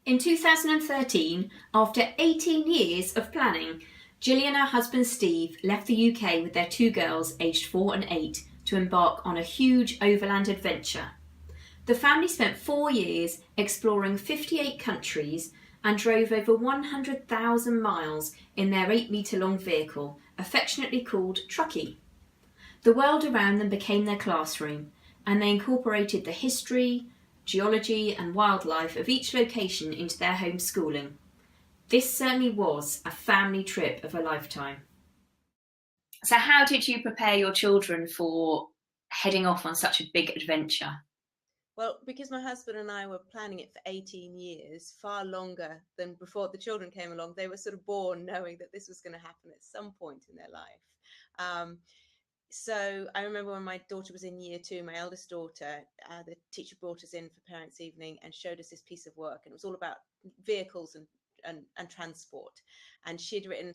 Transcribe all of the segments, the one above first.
In 2013, after 18 years of planning, Gillian and her husband Steve left the UK with their two girls aged 4 and 8 to embark on a huge overland adventure. The family spent 4 years exploring 58 countries and drove over 100,000 miles in their 8-metre long vehicle, affectionately called Truckee. The world around them became their classroom, and they incorporated the history, geology, and wildlife of each location into their homeschooling. This certainly was a family trip of a lifetime. So, how did you prepare your children for heading off on such a big adventure? Well, because my husband and I were planning it for 18 years, far longer than before the children came along, they were sort of born knowing that this was going to happen at some point in their life. So I remember when my daughter was in year 2, my eldest daughter, the teacher brought us in for parents' evening and showed us this piece of work, and it was all about vehicles and transport. And she'd written ...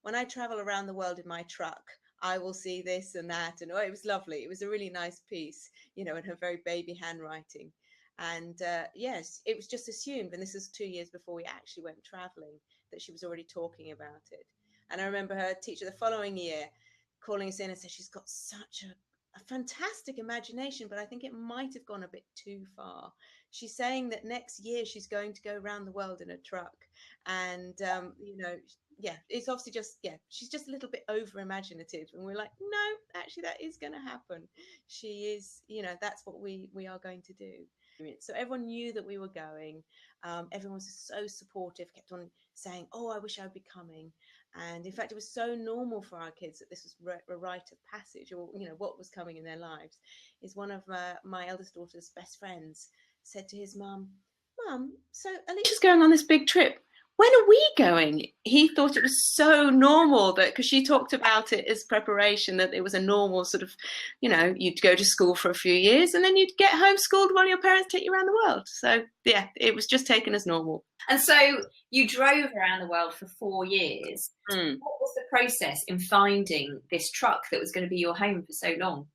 When I travel around the world in my truck, I will see this and that. And it was lovely. It was a really nice piece, in her very baby handwriting. And yes, it was just assumed, and this was 2 years before we actually went traveling, that she was already talking about it. And I remember her teacher the following year calling us in and said she's got such a fantastic imagination, but I think it might have gone a bit too far. She's saying that next year she's going to go around the world in a truck. And, it's obviously she's just a little bit over imaginative. And we're like, no, actually, that is going to happen. She is, that's what we are going to do. So everyone knew that we were going. Everyone was so supportive, kept on saying, oh, I wish I'd be coming. And in fact, it was so normal for our kids that this was a rite of passage, or, what was coming in their lives. Is one of my eldest daughter's best friends said to his mum, so Alicia's going on this big trip. When are we going? He thought it was so normal that, because she talked about it as preparation, that it was a normal sort of, you'd go to school for a few years and then you'd get homeschooled while your parents take you around the world. So yeah, it was just taken as normal. And so you drove around the world for 4 years. What was the process in finding this truck that was going to be your home for so long?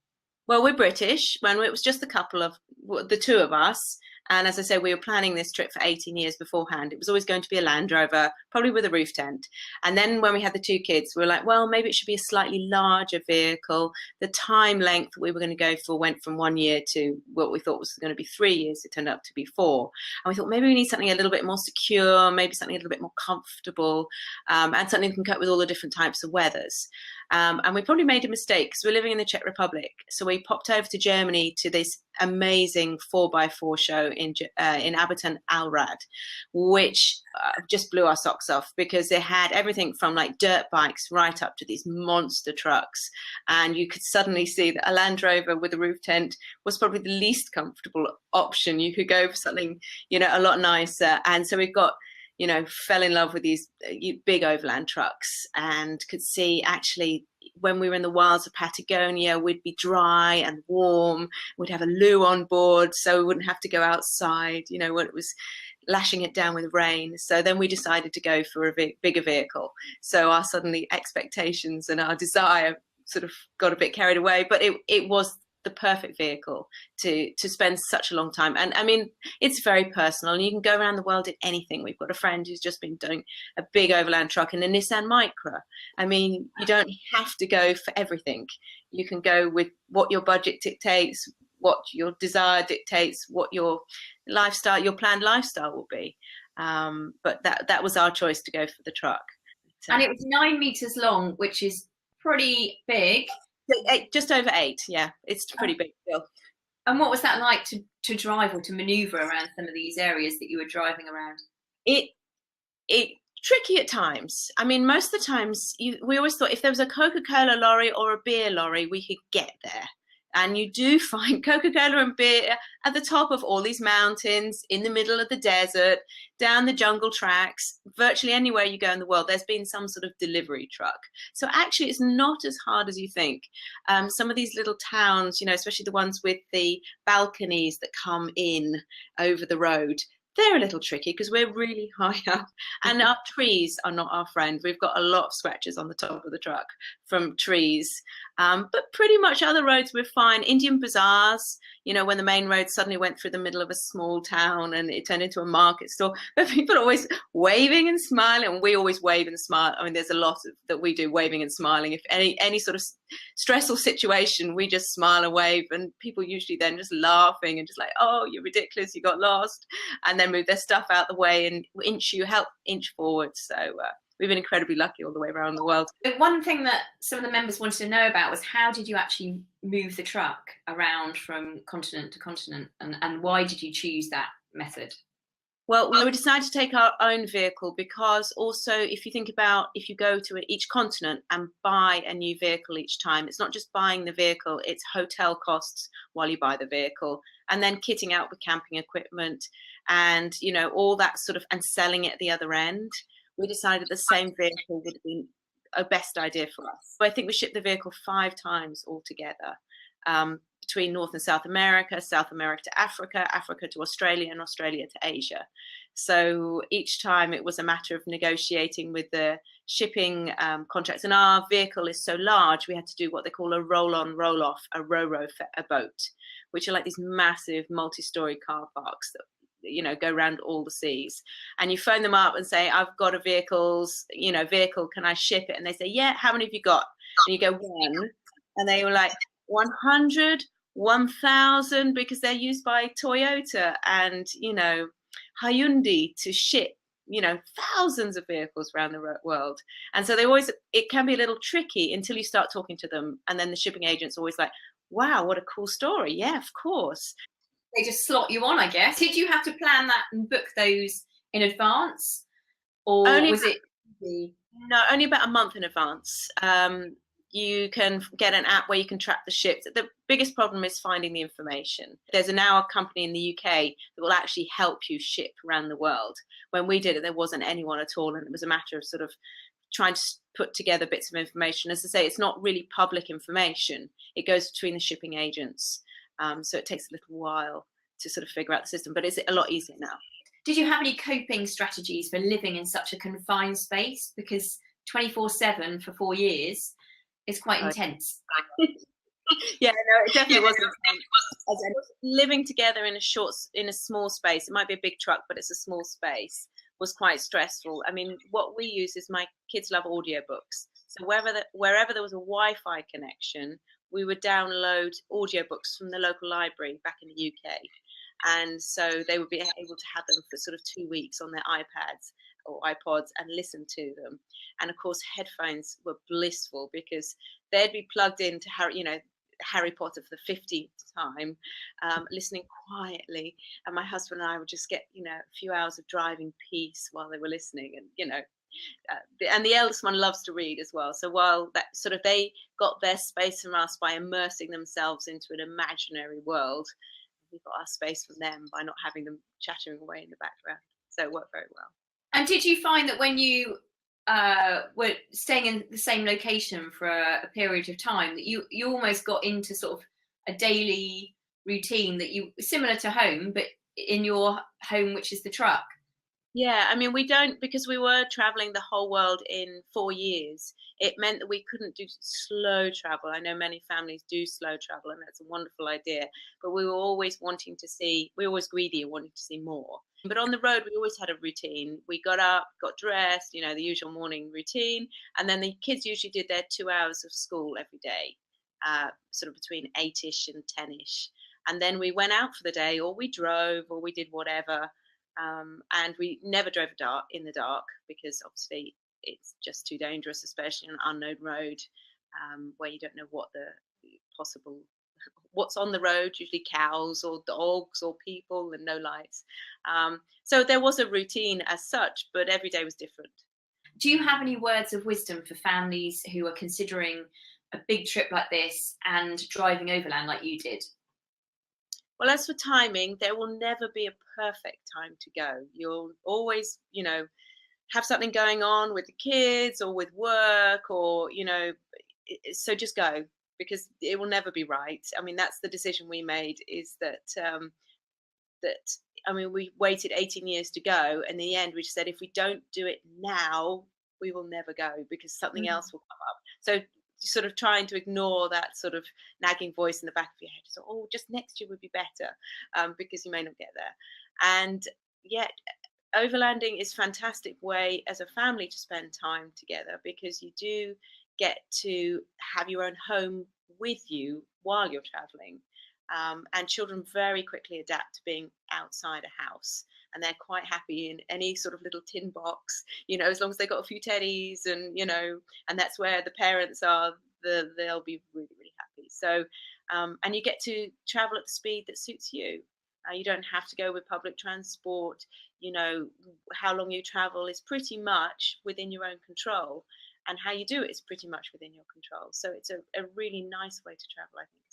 Well, we're British. When it was just the two of us. And as I say, we were planning this trip for 18 years beforehand. It was always going to be a Land Rover, probably with a roof tent. And then when we had the 2 kids, we were like, well, maybe it should be a slightly larger vehicle. The time length we were going to go for went from 1 year to what we thought was going to be 3 years. It turned out to be 4. And we thought maybe we need something a little bit more secure, maybe something a little bit more comfortable, and something that can cope with all the different types of weathers. And we probably made a mistake because we're living in the Czech Republic. So we popped over to Germany to this amazing 4x4 show in Abertun Alrad, which just blew our socks off, because they had everything from like dirt bikes right up to these monster trucks. And you could suddenly see that a Land Rover with a roof tent was probably the least comfortable option. You could go for something, a lot nicer. And so we got, fell in love with these big overland trucks, and could see actually when we were in the wilds of Patagonia, we'd be dry and warm. We'd have a loo on board so we wouldn't have to go outside, when it was lashing it down with rain. So then we decided to go for a bigger vehicle. So our suddenly expectations and our desire sort of got a bit carried away, but it was the perfect vehicle to spend such a long time. And I mean, it's very personal, and you can go around the world in anything. We've got a friend who's just been doing a big overland truck in a Nissan Micra. I mean, you don't have to go for everything. You can go with what your budget dictates, what your desire dictates, what your lifestyle, your planned lifestyle will be. But that was our choice, to go for the truck. And it was 9 meters long, which is pretty big. Just over 8, yeah. It's pretty big still. And what was that like to drive or to maneuver around some of these areas that you were driving around? It tricky at times. I mean, most of the times we always thought if there was a Coca-Cola lorry or a beer lorry, we could get there. And you do find Coca-Cola and beer at the top of all these mountains, in the middle of the desert, down the jungle tracks. Virtually anywhere you go in the world, there's been some sort of delivery truck. So actually, it's not as hard as you think. Some of these little towns, especially the ones with the balconies that come in over the road, They're a little tricky because we're really high up and our trees are not our friend. We've got a lot of scratches on the top of the truck from trees. But pretty much other roads we're fine. Indian bazaars, you know, when the main road suddenly went through the middle of a small town and it turned into a market store, but people are always waving and smiling, and we always wave and smile. I mean, there's a lot that we do, waving and smiling. If any sort of stressful situation, we just smile and wave, and people usually then just laughing and just like, oh, you're ridiculous, you got lost, and then move their stuff out the way and help inch forward. So we've been incredibly lucky all the way around the world. One thing that some of the members wanted to know about was, how did you actually move the truck around from continent to continent, and why did you choose that method? Well, we decided to take our own vehicle because also, if you think about, if you go to each continent and buy a new vehicle each time, it's not just buying the vehicle, it's hotel costs while you buy the vehicle, and then kitting out with camping equipment and, you know, all that sort of, and selling it at the other end. We decided the same vehicle would have been a best idea for us. So I think we shipped the vehicle 5 times altogether. Between North and South America to Africa, Africa to Australia, and Australia to Asia. So each time it was a matter of negotiating with the shipping contracts. And our vehicle is so large, we had to do what they call a roll-on, roll-off, a ro-ro a boat, which are like these massive multi-story car parks that, you know, go around all the seas. And you phone them up and say, I've got a vehicle, can I ship it? And they say, yeah, how many have you got? And you go, 1. And they were like, 100, 1,000, because they're used by Toyota and, you know, Hyundai to ship, you know, thousands of vehicles around the world. And so it can be a little tricky until you start talking to them. And then the shipping agent's always like, wow, what a cool story. Yeah, of course. They just slot you on, I guess. Did you have to plan that and book those in advance? Or was it? No, only about a month in advance. You can get an app where you can track the ships. The biggest problem is finding the information. There's now a company in the UK that will actually help you ship around the world. When we did it, there wasn't anyone at all, and it was a matter of sort of trying to put together bits of information. As I say, it's not really public information. It goes between the shipping agents. So it takes a little while to sort of figure out the system, but it's a lot easier now. Did you have any coping strategies for living in such a confined space? Because 24/7 for 4 years is quite intense. Yeah, no, it definitely wasn't. Living together in a small space, it might be a big truck, but it's a small space, was quite stressful. I mean, what we use is, my kids love audiobooks. So wherever there was a Wi-Fi connection, we would download audiobooks from the local library back in the UK. And so they would be able to have them for sort of 2 weeks on their iPads or iPods and listen to them. And of course, headphones were blissful because they'd be plugged into Harry Potter for the 15th time, listening quietly. And my husband and I would just get, a few hours of driving peace while they were listening. And, and the eldest one loves to read as well. So while that sort of, they got their space from us by immersing themselves into an imaginary world, we got our space from them by not having them chattering away in the background. So it worked very well. And did you find that when you were staying in the same location for a period of time, that you almost got into sort of a daily routine that you similar to home, but in your home, which is the truck? Yeah, I mean, because we were traveling the whole world in 4 years, it meant that we couldn't do slow travel. I know many families do slow travel, and that's a wonderful idea, but we were always greedy and wanting to see more. But on the road, we always had a routine. We got up, got dressed, the usual morning routine, and then the kids usually did their 2 hours of school every day, sort of between 8ish and 10ish. And then we went out for the day, or we drove, or we did whatever. And we never drove in the dark, because obviously it's just too dangerous, especially on an unknown road, where you don't know what's on the road, usually cows or dogs or people, and no lights. So there was a routine as such, but every day was different. Do you have any words of wisdom for families who are considering a big trip like this and driving overland like you did? Well, as for timing, there will never be a perfect time to go. You'll always, have something going on with the kids or with work, or, so just go, because it will never be right. I mean, that's the decision we made, is that that, I mean, we waited 18 years to go, and in the end, we just said, if we don't do it now, we will never go because something Mm. else will come up. So, sort of trying to ignore that sort of nagging voice in the back of your head. So, oh, just next year would be better, because you may not get there. And yet, overlanding is a fantastic way as a family to spend time together because you do get to have your own home with you while you're traveling. And children very quickly adapt to being outside a house, and they're quite happy in any sort of little tin box, as long as they've got a few teddies, and that's where the parents are. They'll be really, really happy. So, and you get to travel at the speed that suits you. You don't have to go with public transport. You know, how long you travel is pretty much within your own control, and how you do it is pretty much within your control. So it's a really nice way to travel, I think.